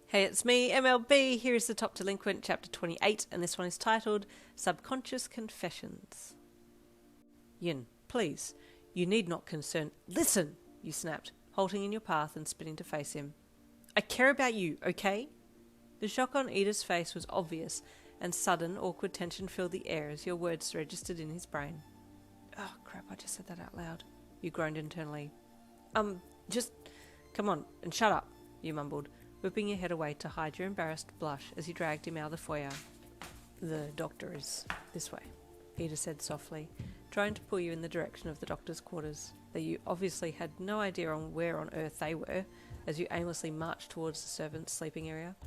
Hey, it's me, MLB. Here is the top delinquent, chapter 28, and this one is titled Subconscious Confessions. Yin, please, you need not concern. Listen, you snapped, halting in your path and spinning to face him. I care about you, okay? The shock on Iida's face was obvious, and sudden, awkward tension filled the air as your words registered in his brain. Oh, crap, I just said that out loud. You groaned internally. Just come on and shut up, you mumbled, whipping your head away to hide your embarrassed blush as you dragged him out of the foyer. The doctor is this way, Iida said softly, trying to pull you in the direction of the doctor's quarters, though you obviously had no idea on where on earth they were as you aimlessly marched towards the servants' sleeping area.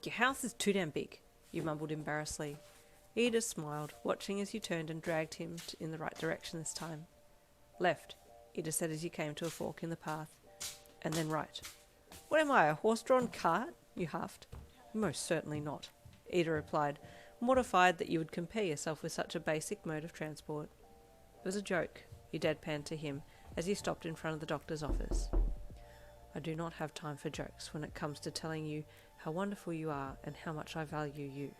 Your house is too damn big, you mumbled embarrassedly. Iida smiled, watching as you turned and dragged him in the right direction this time. Left, Iida said as you came to a fork in the path, and then right. What am I, a horse-drawn cart? You huffed. Most certainly not, Iida replied, mortified that you would compare yourself with such a basic mode of transport. It was a joke, you deadpanned to him as he stopped in front of the doctor's office. I do not have time for jokes when it comes to telling you how wonderful you are and how much I value you,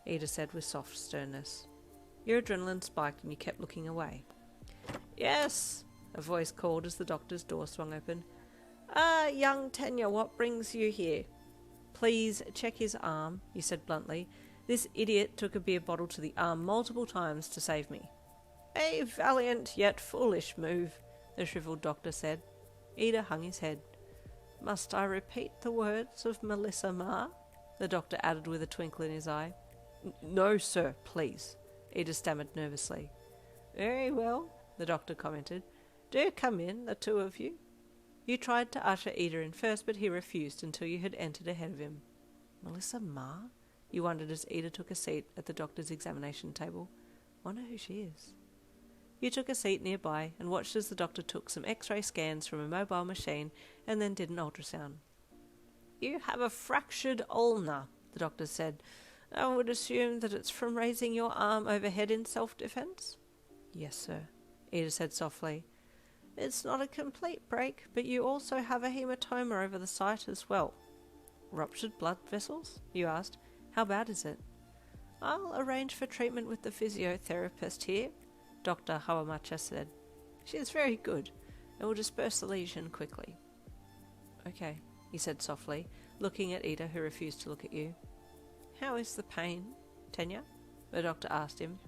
Iida said with soft sternness. Your adrenaline spiked and you kept looking away. Yes, a voice called as the doctor's door swung open. Young Tenya, what brings you here? Please check his arm, you said bluntly. This idiot took a beer bottle to the arm multiple times to save me. A valiant yet foolish move, the shriveled doctor said. Iida hung his head. Must I repeat the words of Melissa Ma? The doctor added with a twinkle in his eye. No, sir, please, Iida stammered nervously. Very well, the doctor commented. Do come in, the two of you. You tried to usher Iida in first, but he refused until you had entered ahead of him. Melissa Ma? You wondered as Iida took a seat at the doctor's examination table. Wonder who she is. You took a seat nearby and watched as the doctor took some X-ray scans from a mobile machine and then did an ultrasound. You have a fractured ulna, the doctor said. I would assume that it's from raising your arm overhead in self-defense? Yes, sir, Iida said softly. It's not a complete break, but you also have a hematoma over the site as well. Ruptured blood vessels? You asked. How bad is it? I'll arrange for treatment with the physiotherapist here, Dr. Hawamacha said. She is very good and will disperse the lesion quickly. Okay, he said softly, looking at Iida, who refused to look at you. How is the pain, Tenya? The doctor asked him.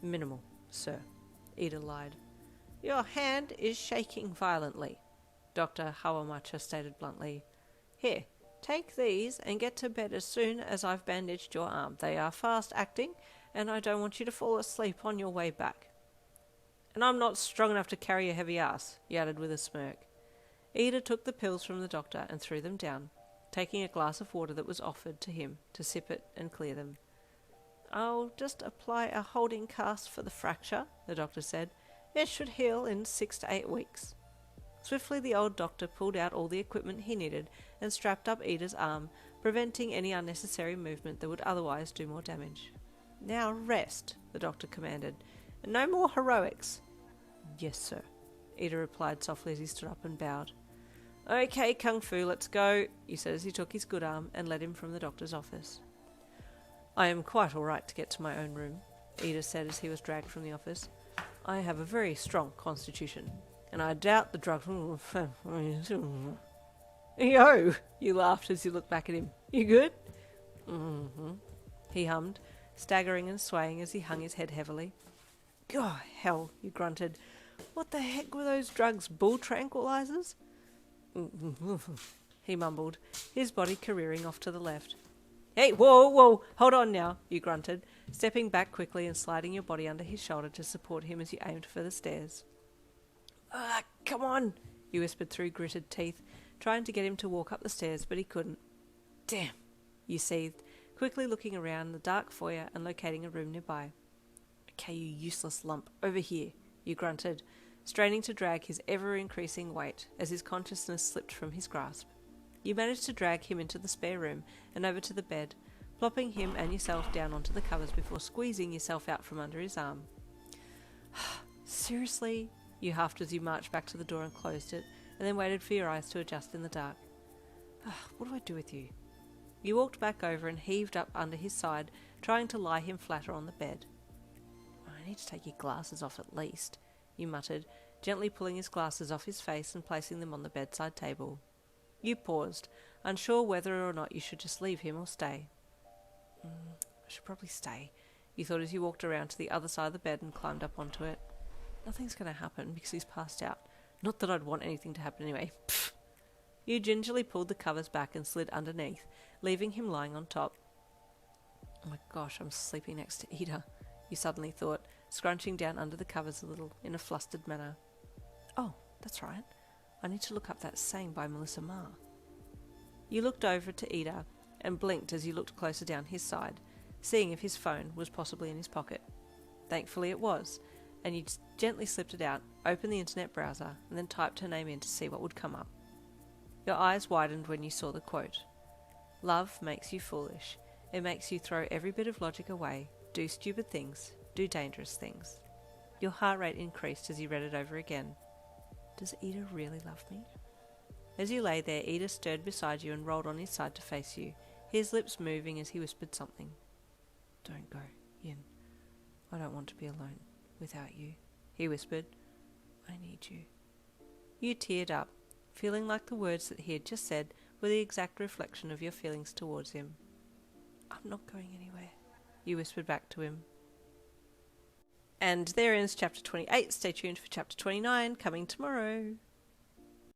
Minimal, sir, Iida lied. Your hand is shaking violently, Dr. Hawamacha stated bluntly. Here, take these and get to bed as soon as I've bandaged your arm. They are fast-acting, and I don't want you to fall asleep on your way back. And I'm not strong enough to carry a heavy ass, he added with a smirk. Iida took the pills from the doctor and threw them down, taking a glass of water that was offered to him to sip it and clear them. I'll just apply a holding cast for the fracture, the doctor said. It should heal in 6 to 8 weeks. Swiftly the old doctor pulled out all the equipment he needed and strapped up Iida's arm, preventing any unnecessary movement that would otherwise do more damage. Now rest, the doctor commanded, and no more heroics. Yes, sir, Iida replied softly as he stood up and bowed. Okay, Kung Fu, let's go, he said as he took his good arm and led him from the doctor's office. I am quite all right to get to my own room, Iida said as he was dragged from the office. I have a very strong constitution, and I doubt the drugs... Yo! You laughed as you looked back at him. You good? Mm-hmm, he hummed, staggering and swaying as he hung his head heavily. God, hell, you grunted. What the heck were those drugs, bull tranquilizers? He mumbled, his body careering off to the left. Hey, whoa, hold on now, you grunted, stepping back quickly and sliding your body under his shoulder to support him as you aimed for the stairs. Come on, you whispered through gritted teeth, trying to get him to walk up the stairs, but he couldn't. Damn, you seethed, quickly looking around the dark foyer and locating a room nearby. Okay, you useless lump, over here, you grunted, straining to drag his ever-increasing weight as his consciousness slipped from his grasp. You managed to drag him into the spare room and over to the bed, plopping him and yourself down onto the covers before squeezing yourself out from under his arm. Seriously? You huffed as you marched back to the door and closed it, and then waited for your eyes to adjust in the dark. What do I do with you? You walked back over and heaved up under his side, trying to lie him flatter on the bed. I need to take your glasses off at least, you muttered, gently pulling his glasses off his face and placing them on the bedside table. You paused, unsure whether or not you should just leave him or stay. I should probably stay, you thought as you walked around to the other side of the bed and climbed up onto it. Nothing's going to happen because he's passed out. Not that I'd want anything to happen anyway. Pfft. You gingerly pulled the covers back and slid underneath, leaving him lying on top. Oh my gosh, I'm sleeping next to Iida, you suddenly thought, scrunching down under the covers a little in a flustered manner. Oh, that's right. I need to look up that saying by Melissa Ma. You looked over to Iida and blinked as you looked closer down his side, seeing if his phone was possibly in his pocket. Thankfully it was, and you gently slipped it out, opened the internet browser, and then typed her name in to see what would come up. Your eyes widened when you saw the quote. Love makes you foolish. It makes you throw every bit of logic away, do stupid things, do dangerous things. Your heart rate increased as you read it over again. Does Iida really love me? As you lay there, Iida stirred beside you and rolled on his side to face you, his lips moving as he whispered something. Don't go, Yin. I don't want to be alone without you, he whispered. I need you. You teared up, feeling like the words that he had just said were the exact reflection of your feelings towards him. I'm not going anywhere, you whispered back to him. And there ends chapter 28. Stay tuned for chapter 29 coming tomorrow.